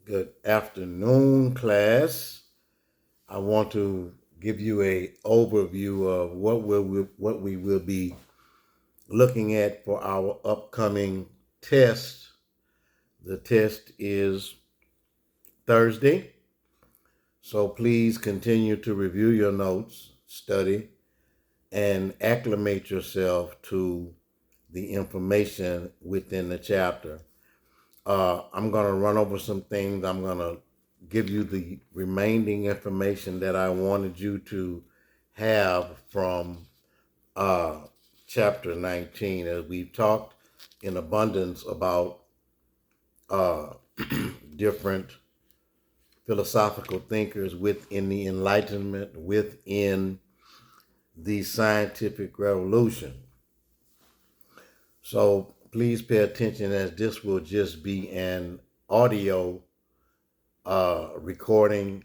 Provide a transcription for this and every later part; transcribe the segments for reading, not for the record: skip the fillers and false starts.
Good afternoon, class. I want to give you a overview of what we will be looking at for our upcoming test. The test is Thursday, so please continue to review your notes, study, and acclimate yourself to the information within the chapter. I'm going to run over some things. I'm going to give you the remaining information that I wanted you to have from uh, chapter 19, as we've talked in abundance about uh, different philosophical thinkers within the Enlightenment, within the scientific revolution. So please pay attention, as this will just be an audio recording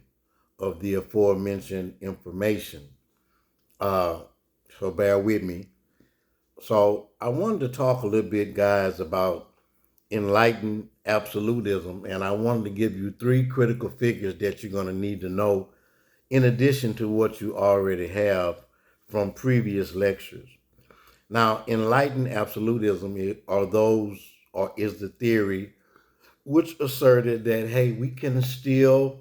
of the aforementioned information. Uh, so bear with me. So I wanted to talk a little bit, guys, about enlightened absolutism, and I wanted to give you three critical figures that you're going to need to know, in addition to what you already have from previous lectures. Now, enlightened absolutism is the theory which asserted that, hey, we can still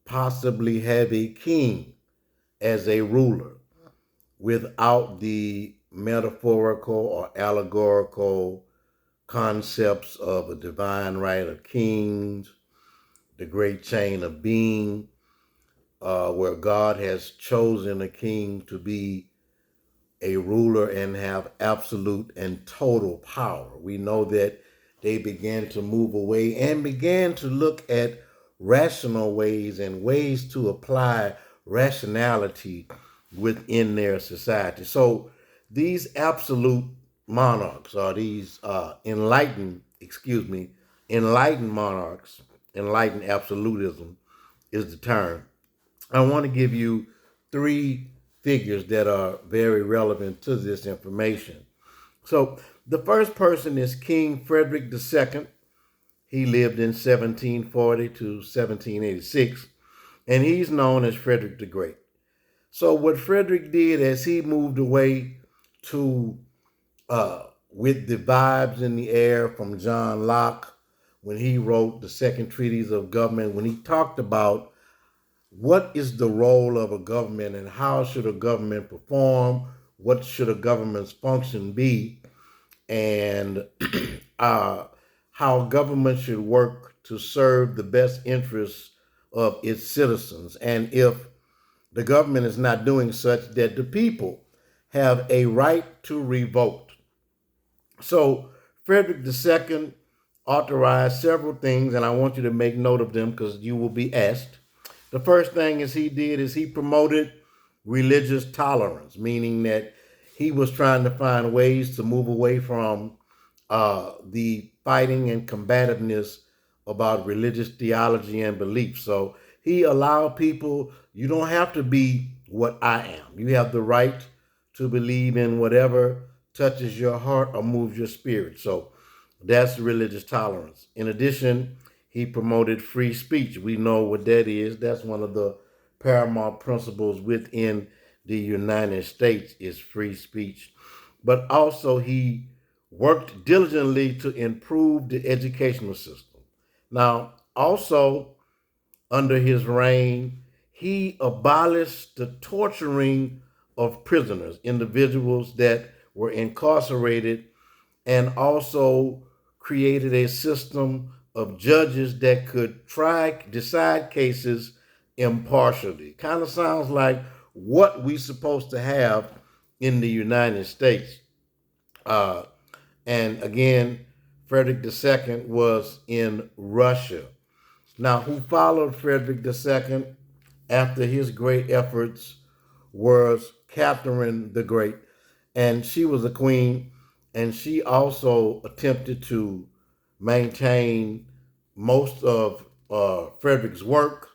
possibly have a king as a ruler without the metaphorical or allegorical concepts of a divine right of kings, the great chain of being, where God has chosen a king to be a ruler and have absolute and total power. We know that they began to move away and began to look at rational ways and ways to apply rationality within their society. So these absolute monarchs, or these enlightened monarchs, enlightened absolutism is the term. I want to give you three figures that are very relevant to this information. So the first person is King Frederick II. He lived in 1740 to 1786, and he's known as Frederick the Great. So what Frederick did as he moved away to with the vibes in the air from John Locke, when he wrote the Second Treatise of Government, when he talked about what is the role of a government and how should a government perform, what should a government's function be, and how government should work to serve the best interests of its citizens. And if the government is not doing such, that the people have a right to revolt. So Frederick II authorized several things, and I want you to make note of them because you will be asked. The first thing he promoted religious tolerance, meaning that he was trying to find ways to move away from the fighting and combativeness about religious theology and belief. So he allowed people, you don't have to be what I am. You have the right to believe in whatever touches your heart or moves your spirit. So that's religious tolerance. In addition, he promoted free speech. We know what that is. That's one of the paramount principles within the United States is free speech. But also he worked diligently to improve the educational system. Now, also under his reign, he abolished the torturing of prisoners, individuals that were incarcerated, and also created a system of judges that could decide cases impartially. Kind of sounds like what we supposed to have in the United States. Uh, and again, Frederick II was in Russia. Now, who followed Frederick II after his great efforts was Catherine the Great, and she was a queen, and she also attempted to maintain most of Frederick's work.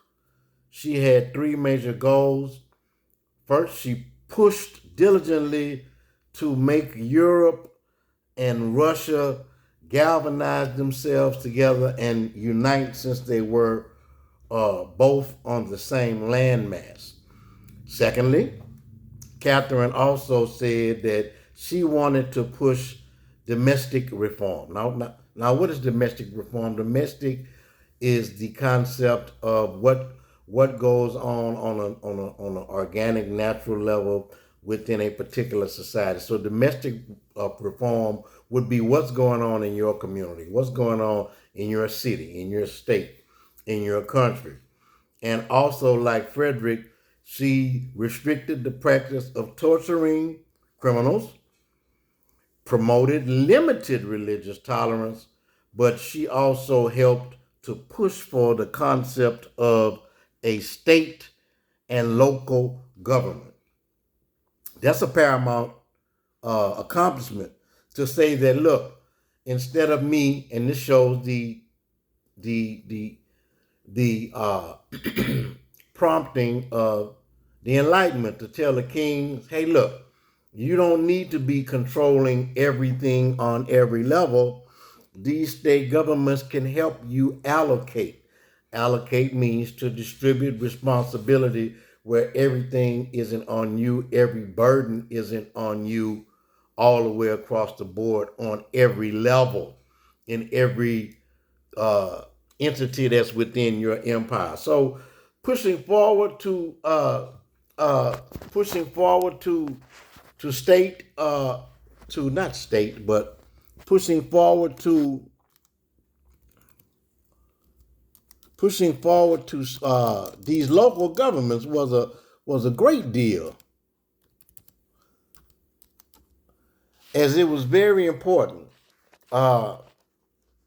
She had three major goals. First, she pushed diligently to make Europe and Russia galvanize themselves together and unite since they were both on the same landmass. Secondly, Catherine also said that she wanted to push domestic reform. Now, what is domestic reform? Domestic is the concept of what goes on an organic, natural level within a particular society. So, domestic reform would be what's going on in your community, what's going on in your city, in your state, in your country. And also, like Frederick, she restricted the practice of torturing criminals, promoted limited religious tolerance, but she also helped to push for the concept of a state and local government. That's a paramount accomplishment to say that, look, instead of me, and this shows the the prompting of the Enlightenment to tell the kings, hey, look, you don't need to be controlling everything on every level. These state governments can help you allocate. Allocate means to distribute responsibility where everything isn't on you, every burden isn't on you, all the way across the board on every level, in every uh, entity that's within your empire. So pushing forward to pushing forward to state to not state but pushing forward to these local governments was a great deal, as it was very important uh,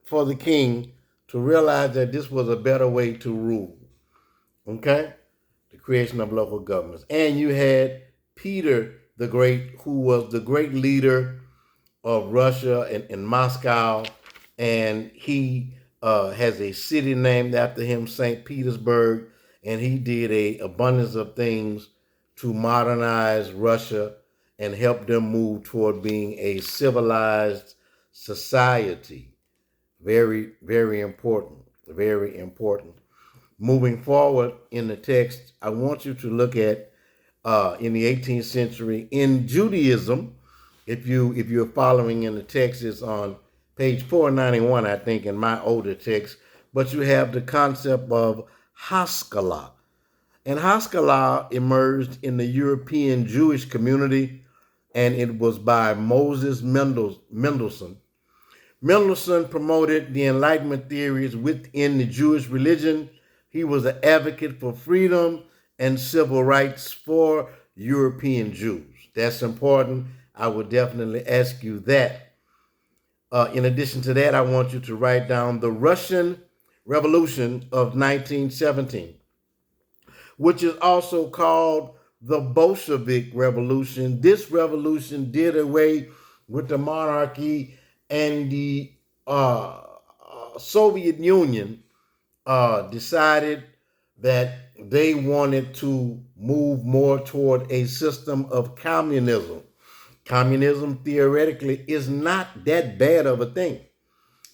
for the king to realize that this was a better way to rule. Okay, the creation of local governments, and you had Peter the Great, who was the great leader of Russia and Moscow, and he has a city named after him, St. Petersburg, and he did a abundance of things to modernize Russia and help them move toward being a civilized society. Very, very important. Very important. Moving forward in the text, I want you to look at in the 18th century in Judaism. If you're following in the text, it's on page 491, I think, in my older text. But you have the concept of Haskalah, and Haskalah emerged in the European Jewish community, and it was by Moses Mendelssohn. Mendelssohn promoted the Enlightenment theories within the Jewish religion. He was an advocate for freedom and civil rights for European Jews. That's important. I would definitely ask you that. In addition to that, I want you to write down the Russian Revolution of 1917, which is also called the Bolshevik Revolution. This revolution did away with the monarchy, and the Soviet Union decided that they wanted to move more toward a system of communism. Communism theoretically is not that bad of a thing.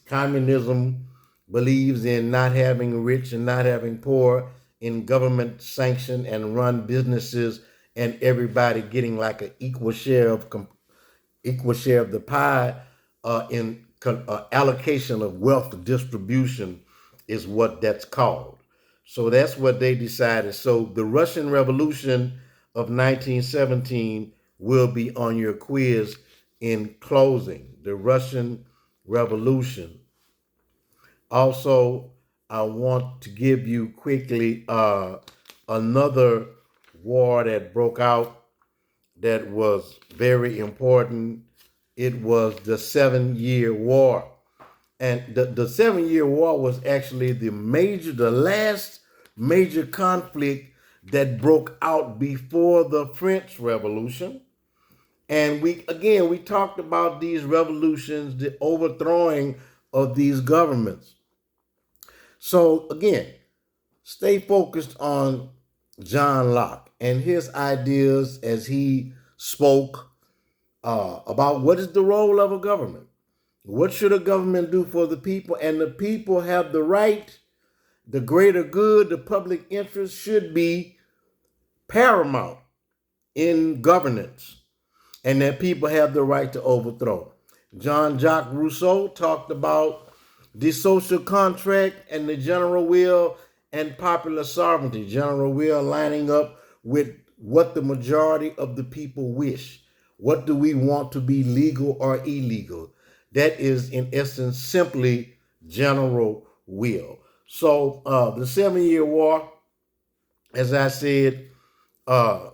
Communism believes in not having rich and not having poor, in government sanctioned and run businesses, and everybody getting like an equal share of the pie in allocation of wealth distribution is what that's called. So that's what they decided. So the Russian Revolution of 1917 will be on your quiz in closing. The Russian Revolution. Also, I want to give you quickly another war that broke out that was very important. It was the 7 Year War. And the 7 Year War was actually the last major conflict that broke out before the French Revolution. And we talked about these revolutions, the overthrowing of these governments. So again, stay focused on John Locke and his ideas as he spoke about what is the role of a government. What should a government do for the people? And the people have the right, the greater good, the public interest should be paramount in governance, and that people have the right to overthrow. Jean-Jacques Rousseau talked about the social contract and the general will and popular sovereignty. General will lining up with what the majority of the people wish. What do we want to be legal or illegal? That is, in essence, simply general will. So the 7 Year War, as I said, uh,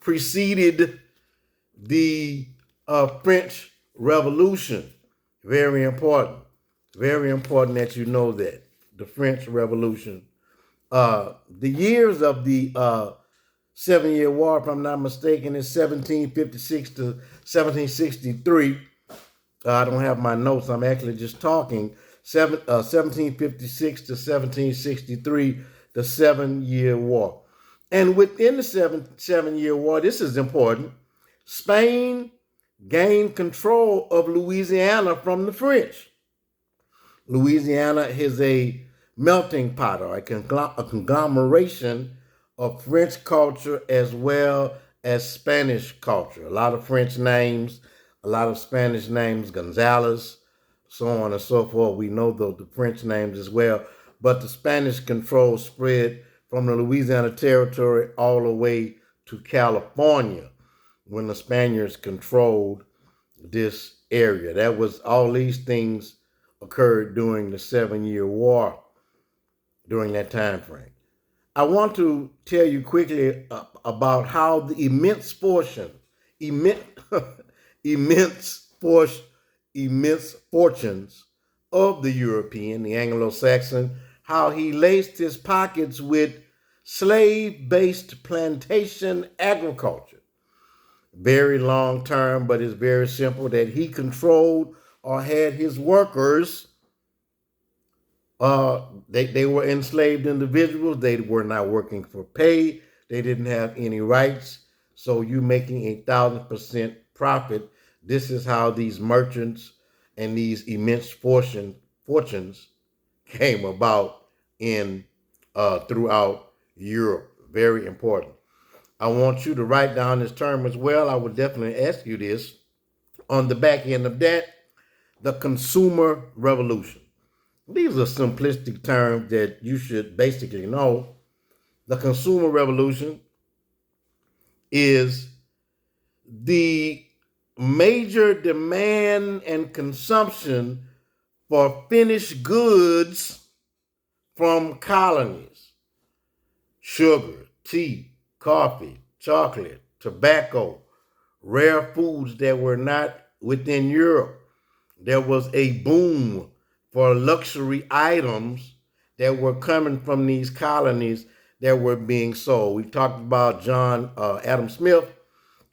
preceded the French Revolution. Very important. Very important that you know that. The French Revolution. The years of the 7 Year War, if I'm not mistaken, is 1756 to 1763. I don't have my notes. I'm actually just talking. 1756 to 1763, the 7 Year War. And within the 7 Year War, this is important, Spain gained control of Louisiana from the French. Louisiana is a melting pot, or a conglomeration of French culture as well as Spanish culture. A lot of French names, a lot of Spanish names, Gonzalez, so on and so forth. We know the French names as well. But the Spanish control spread from the Louisiana Territory all the way to California when the Spaniards controlled this area. That was all these things occurred during the 7 Year War during that time frame. I want to tell you quickly about how the immense fortunes of the European, the Anglo-Saxon, how he laced his pockets with slave-based plantation agriculture. Very long term, but it's very simple that he controlled or had his workers. They were enslaved individuals. They were not working for pay. They didn't have any rights. So you making 1,000% profit. This is how these merchants and these immense fortunes came about in throughout Europe. Very important. I want you to write down this term as well. I would definitely ask you this. On the back end of that, the consumer revolution. These are simplistic terms that you should basically know. The consumer revolution is the major demand and consumption for finished goods from colonies. Sugar, tea, coffee, chocolate, tobacco, rare foods that were not within Europe. There was a boom for luxury items that were coming from these colonies that were being sold. We talked about John Adam Smith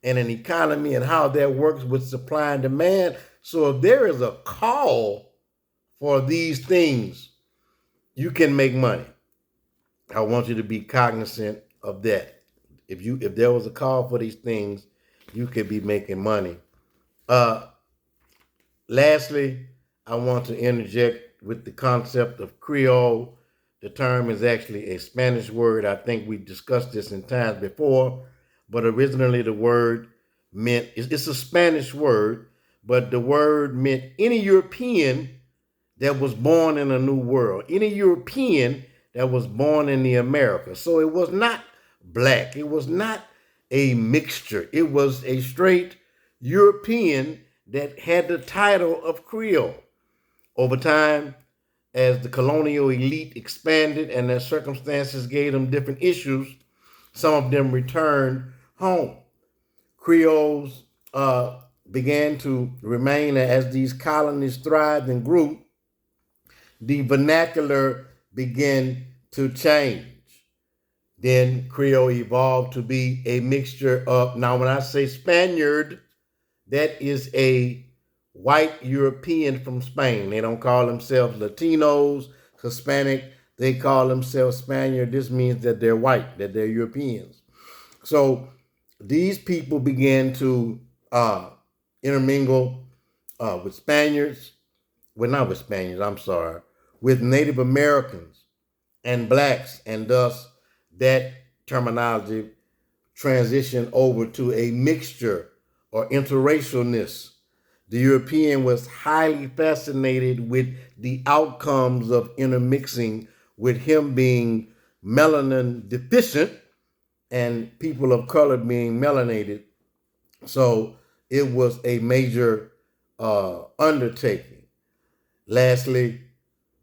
and an economy and how that works with supply and demand. So if there is a call for these things, you can make money. I want you to be cognizant of that. If there was a call for these things, you could be making money. Lastly, I want to interject with the concept of Creole. The term is actually a Spanish word. I think we discussed this in times before, but originally the word meant, it's a Spanish word, but the word meant any European that was born in a new world, any European that was born in the Americas. So it was not black. It was not a mixture. It was a straight European that had the title of Creole. Over time, as the colonial elite expanded and their circumstances gave them different issues, some of them returned home. Creoles began to remain as these colonies thrived and grew. The vernacular began to change. Then Creole evolved to be a mixture of, now when I say Spaniard, that is a white European from Spain. They don't call themselves Latinos, Hispanic. They call themselves Spaniard. This means that they're white, that they're Europeans. So these people began to intermingle with Spaniards, well, not with Spaniards, I'm sorry, with Native Americans and blacks, and thus that terminology transitioned over to a mixture or interracialness. The European was highly fascinated with the outcomes of intermixing, with him being melanin deficient and people of color being melanated. So it was a major undertaking. Lastly,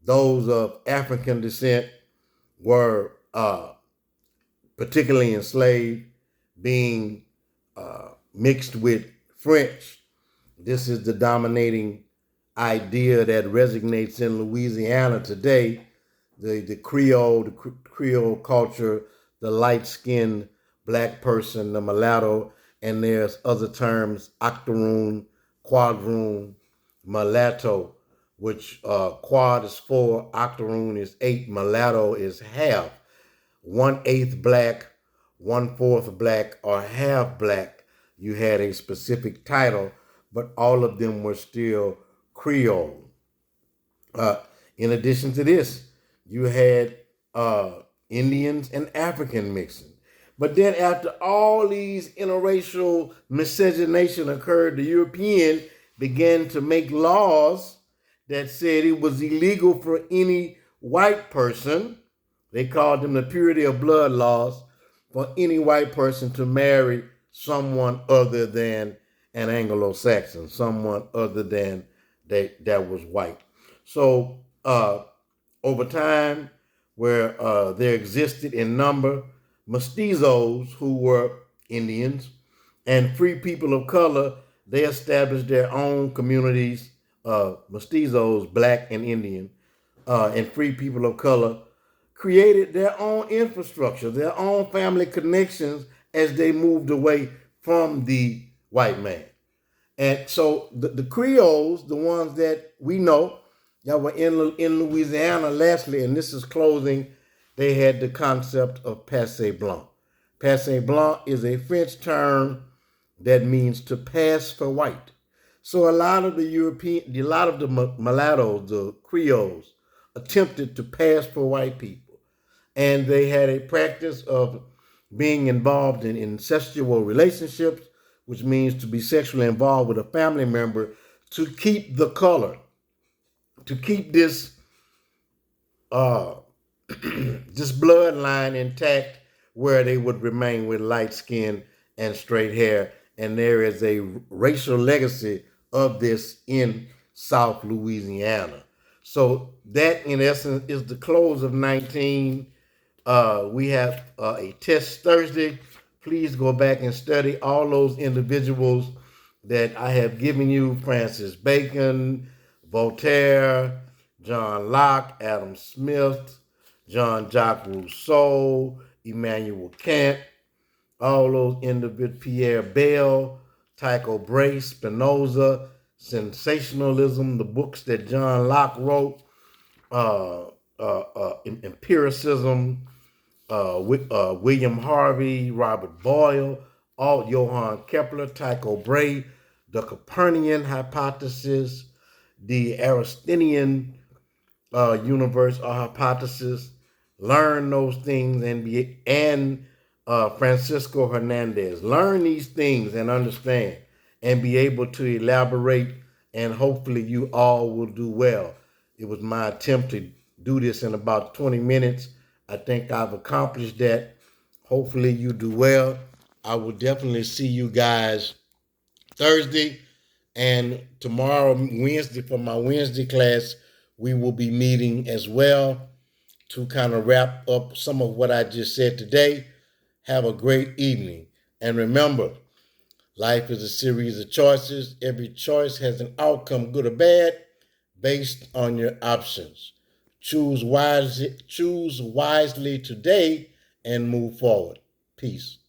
those of African descent were particularly enslaved, being mixed with French. This is the dominating idea that resonates in Louisiana today. The Creole culture, the light-skinned black person, the mulatto, and there's other terms: octoroon, quadroon, mulatto, which quad is 4, octoroon is 8, mulatto is half. 1/8 black, 1/4 black, or half black. You had a specific title, but all of them were still Creole. In addition to this, you had Indians and African mixing. But then after all these interracial miscegenation occurred, the European began to make laws that said it was illegal for any white person, they called them the purity of blood laws, for any white person to marry someone other than an Anglo-Saxon, someone other than that was white. So over time, where there existed in number mestizos who were Indians and free people of color, they established their own communities, mestizos, black and Indian, and free people of color created their own infrastructure, their own family connections as they moved away from the white man. And so the Creoles, the ones that we know, that were in Louisiana, lastly, and this is closing, they had the concept of passe blanc. Passe blanc is a French term that means to pass for white. So a lot of the mulattoes, the Creoles, attempted to pass for white people. And they had a practice of being involved in incestual relationships, which means to be sexually involved with a family member to keep the color, to keep this this bloodline intact, where they would remain with light skin and straight hair. And there is a racial legacy of this in South Louisiana. So that, in essence, is the close of 19. We have a test Thursday. Please go back and study all those individuals that I have given you: Francis Bacon, Voltaire, John Locke, Adam Smith, Jean-Jacques Rousseau, Immanuel Kant, all those individuals, Pierre Bell, Tycho Brahe, Spinoza, Sensationalism, the books that John Locke wrote, Empiricism, William Harvey, Robert Boyle, Johann Kepler, Tycho Brahe, the Copernican hypothesis, the Aristotelian universe or hypothesis. Learn those things and Francisco Hernandez. Learn these things and understand and be able to elaborate, and hopefully you all will do well. It was my attempt to do this in about 20 minutes. I think I've accomplished that. Hopefully you do well. I will definitely see you guys Thursday, and tomorrow, Wednesday, for my Wednesday class, we will be meeting as well to kind of wrap up some of what I just said today. Have a great evening. And remember, life is a series of choices. Every choice has an outcome, good or bad, based on your options. Choose wisely today and move forward. Peace.